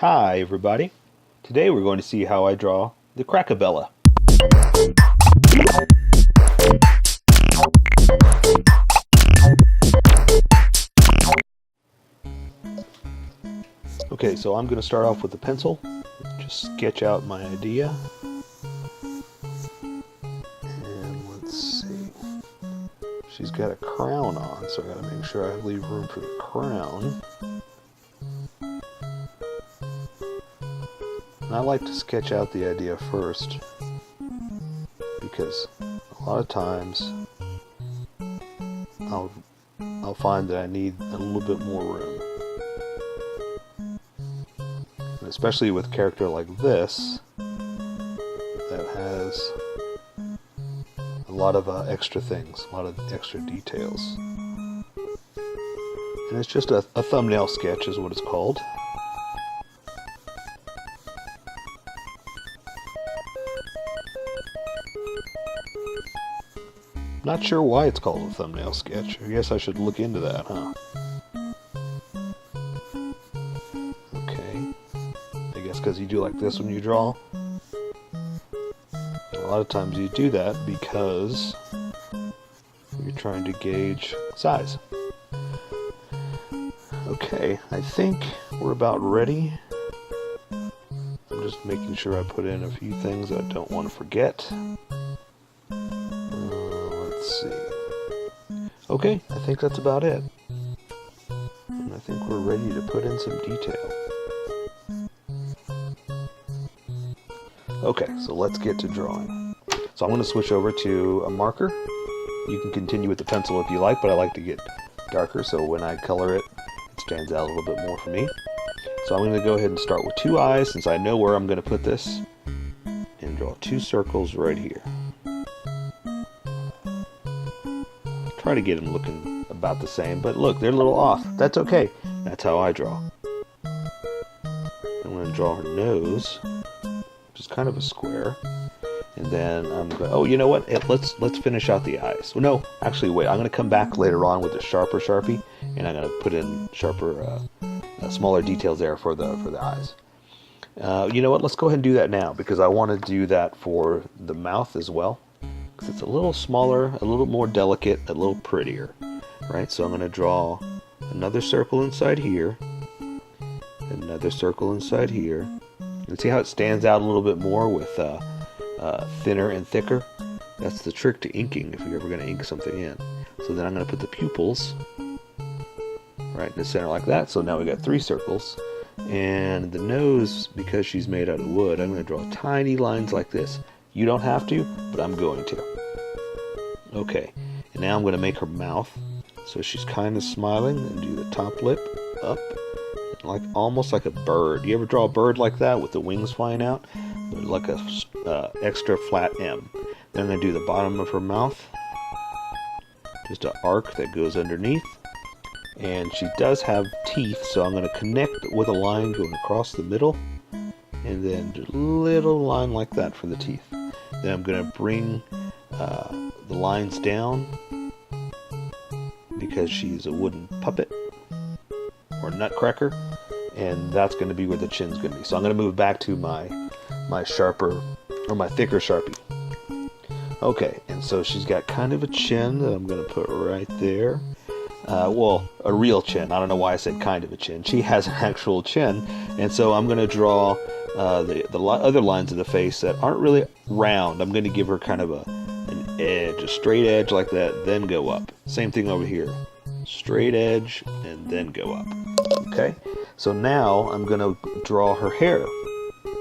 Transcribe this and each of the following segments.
Hi everybody! Today we're going to see how I draw the CRACKA BELLA. Okay, so I'm going to start off with a pencil, just sketch out my idea. And let's see, she's got a crown on, so I got to make sure I leave room for the crown. And I like to sketch out the idea first, because a lot of times I'll find that I need a little bit more room. And especially with a character like this, that has a lot of extra things, a lot of extra details. And it's just a thumbnail sketch is what it's called. Not sure why it's called a thumbnail sketch. I guess I should look into that, huh? Okay. I guess because you do like this when you draw. A lot of times you do that because you're trying to gauge size. Okay, I think we're about ready. I'm just making sure I put in a few things that I don't want to forget. Let's see. Okay, I think that's about it. And I think we're ready to put in some detail. Okay, so let's get to drawing. So I'm going to switch over to a marker. You can continue with the pencil if you like, but I like to get darker, so when I color it, it stands out a little bit more for me. So I'm going to go ahead and start with two eyes, since I know where I'm going to put this, and draw two circles right here. Try to get them looking about the same, but look, they're a little off. That's okay. That's how I draw. I'm going to draw her nose, which is kind of a square, and then I'm going. Oh, you know what? Let's finish out the eyes. Well, no, actually, wait. I'm going to come back later on with a sharper Sharpie, and I'm going to put in sharper, smaller details there for the eyes. You know what? Let's go ahead and do that now, because I want to do that for the mouth as well. It's a little smaller, a little more delicate, a little prettier, right? So I'm going to draw another circle inside here, another circle inside here, and see how it stands out a little bit more with thinner and thicker. That's the trick to inking if you're ever going to ink something in. So then I'm going to put the pupils right in the center like that. So now we got three circles, and the nose, because she's made out of wood, I'm going to draw tiny lines like this. You don't have to, but I'm going to. Okay, and now I'm going to make her mouth so she's kind of smiling, and do the top lip up, like almost like a bird. You ever draw a bird like that with the wings flying out? They're like a extra flat M. Then I'm going to do the bottom of her mouth, just an arc that goes underneath, and she does have teeth, so I'm going to connect with a line going across the middle, and then do a little line like that for the teeth. Then I'm going to bring the lines down, because she's a wooden puppet or nutcracker, and that's going to be where the chin's going to be. So I'm going to move back to my sharper, or my thicker Sharpie. Okay, and so she's got kind of a chin that I'm going to put right there. Well, a real chin. I don't know why I said kind of a chin. She has an actual chin, and so I'm going to draw the other lines of the face that aren't really round. I'm going to give her kind of an edge, a straight edge like that, then go up. Same thing over here. Straight edge, and then go up. Okay, so now I'm going to draw her hair.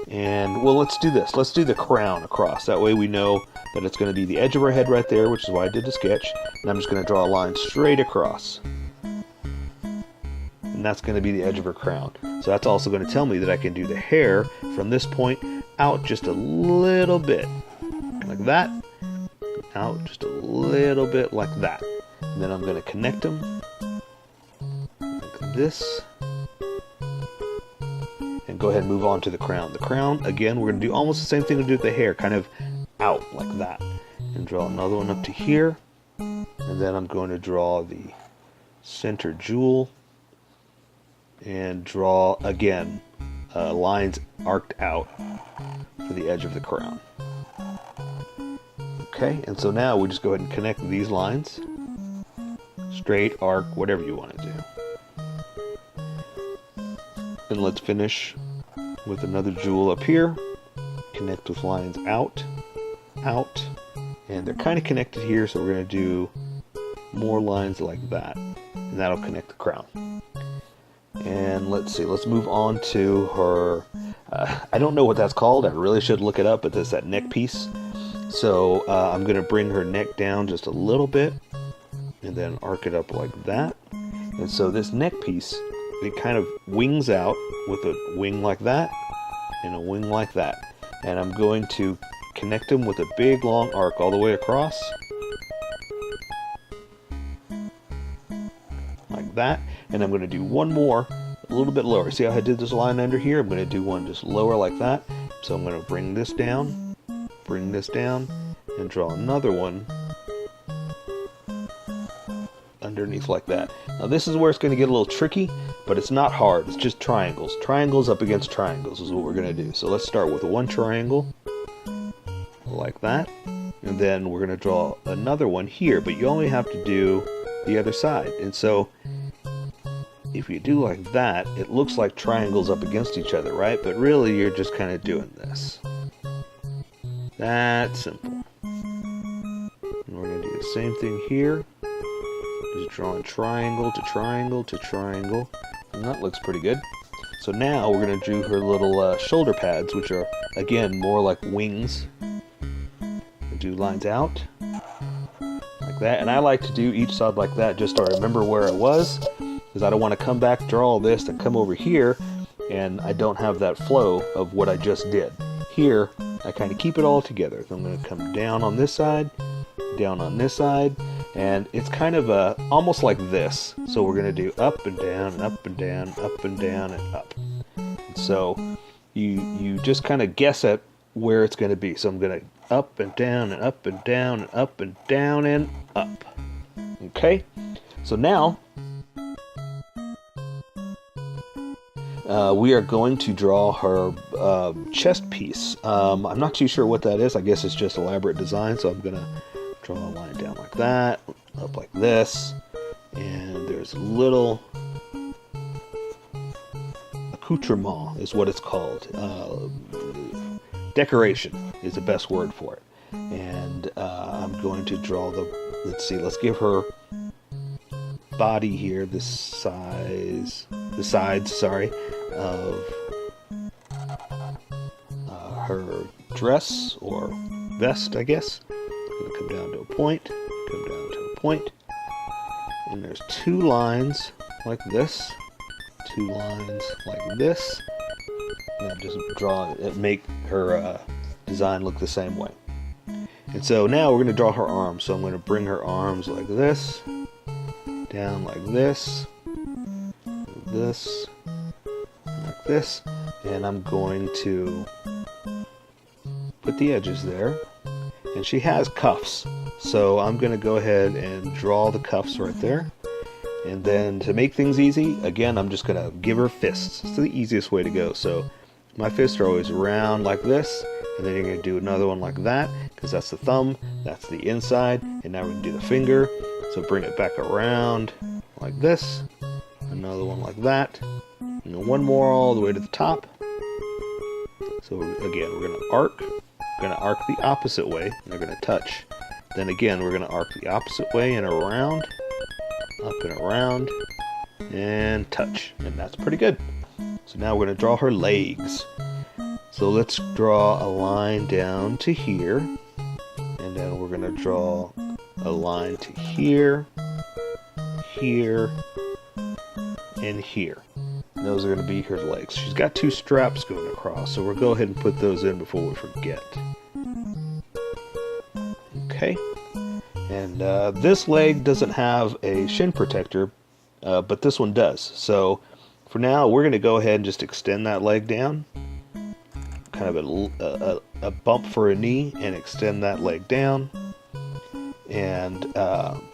And, well, let's do this. Let's do the crown across. That way we know that it's going to be the edge of her head right there, which is why I did the sketch. And I'm just going to draw a line straight across. And that's going to be the edge of her crown. So that's also going to tell me that I can do the hair from this point out just a little bit. Like that. Out just a little bit like that. And then I'm going to connect them. Like this. And go ahead and move on to the crown. The crown, again, we're going to do almost the same thing we do with the hair. Kind of out like that. And draw another one up to here. And then I'm going to draw the center jewel. And draw, again, lines arced out for the edge of the crown. Okay, and so now we just go ahead and connect these lines. Straight, arc, whatever you want to do. And let's finish with another jewel up here. Connect with lines out, out, and they're kind of connected here, so we're going to do more lines like that, and that'll connect the crown. And let's see, let's move on to her, I don't know what that's called, I really should look it up, but that's that neck piece. So I'm going to bring her neck down just a little bit, and then arc it up like that. And so this neck piece, it kind of wings out with a wing like that, and a wing like that. And I'm going to connect them with a big long arc all the way across. Like that. And I'm going to do one more a little bit lower. See how I did this line under here? I'm going to do one just lower like that. So I'm going to bring this down, and draw another one underneath like that. Now this is where it's going to get a little tricky, but it's not hard. It's just triangles. Triangles up against triangles is what we're going to do. So let's start with one triangle like that, and then we're going to draw another one here, but you only have to do the other side. And so if you do like that, it looks like triangles up against each other, right? But really you're just kind of doing this. That's simple. And we're going to do the same thing here. Just drawing triangle to triangle to triangle. And that looks pretty good. So now we're going to do her little shoulder pads, which are, again, more like wings. And do lines out. Like that. And I like to do each side like that just to remember where I was. Because I don't want to come back, draw all this, and come over here, and I don't have that flow of what I just did. Here, I kind of keep it all together. So I'm going to come down on this side, down on this side, and it's kind of almost like this. So we're going to do up and down, and up and down, up and down, and up. And so you just kind of guess at where it's going to be. So I'm going to up and down, and up and down, and up and down, and up. Okay? So now we are going to draw her chest piece. I'm not too sure what that is. I guess it's just elaborate design. So I'm going to draw a line down like that, up like this. And there's a little accoutrement is what it's called. Decoration is the best word for it. And I'm going to draw let's give her body here, the sides, of her dress or vest, I guess. I'm going to come down to a point, come down to a point, and there's two lines like this, two lines like this, and just draw it, make her design look the same way. And so now we're going to draw her arms. So I'm going to bring her arms like this, down like this, like this, and I'm going to put the edges there. And she has cuffs, so I'm going to go ahead and draw the cuffs right there. And then to make things easy, again, I'm just going to give her fists. It's the easiest way to go. So my fists are always round like this, and then you're going to do another one like that, because that's the thumb, that's the inside, and now we're going to do the finger. So bring it back around like this, another one like that, and then one more all the way to the top. So again, we're going to arc the opposite way, and they're going to touch. Then again, we're going to arc the opposite way and around, up and around, and touch. And that's pretty good. So now we're going to draw her legs. So let's draw a line down to here, and then we're going to draw a line to here, here, and here. And those are going to be her legs. She's got two straps going across, so we'll go ahead and put those in before we forget. Okay. And this leg doesn't have a shin protector, but this one does. So for now, we're going to go ahead and just extend that leg down. Kind of a bump for a knee, and extend that leg down. And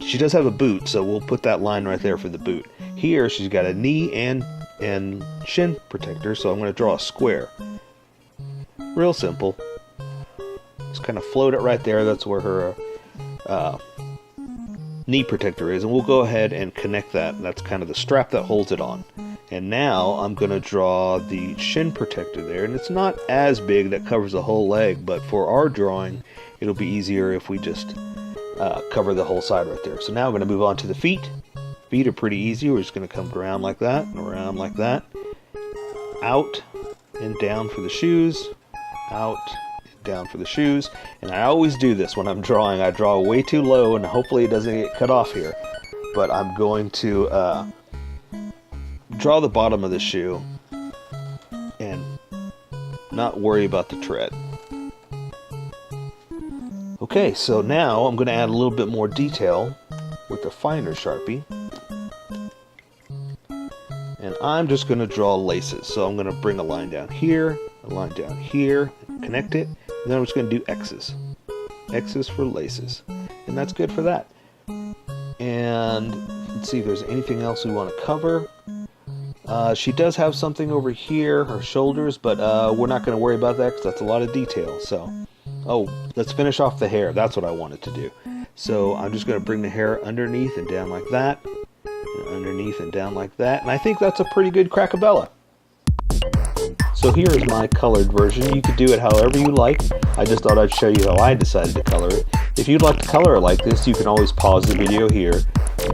she does have a boot, so we'll put that line right there for the boot. Here, she's got a knee and and shin protector, so I'm going to draw a square. Real simple. Just kind of float it right there. That's where her knee protector is, and we'll go ahead and connect that. That's kind of the strap that holds it on. And now I'm going to draw the shin protector there, and it's not as big that covers the whole leg, but for our drawing it'll be easier if we just cover the whole side right there. So now I'm going to move on to the feet. Feet are pretty easy. We're just going to come around like that and around like that, out and down for the shoes, out and down for the shoes. And I always do this when I'm drawing. I draw way too low, and hopefully it doesn't get cut off here, but I'm going to draw the bottom of the shoe and not worry about the tread. Okay, so now I'm going to add a little bit more detail with the finer Sharpie. And I'm just going to draw laces. So I'm going to bring a line down here, a line down here, connect it, and then I'm just going to do X's. X's for laces. And that's good for that. And let's see if there's anything else we want to cover. She does have something over here, her shoulders, but we're not going to worry about that because that's a lot of detail. So, oh, let's finish off the hair. That's what I wanted to do. So I'm just going to bring the hair underneath and down like that, and underneath and down like that, and I think that's a pretty good crackabella. So here is my colored version. You could do it however you like. I just thought I'd show you how I decided to color it. If you'd like to color it like this, you can always pause the video here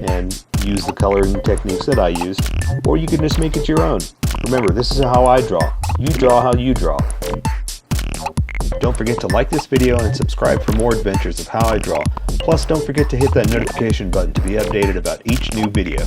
and use the coloring techniques that I used, or you can just make it your own. Remember, this is how I draw. You draw how you draw. Don't forget to like this video and subscribe for more adventures of how I draw. Plus, don't forget to hit that notification button to be updated about each new video.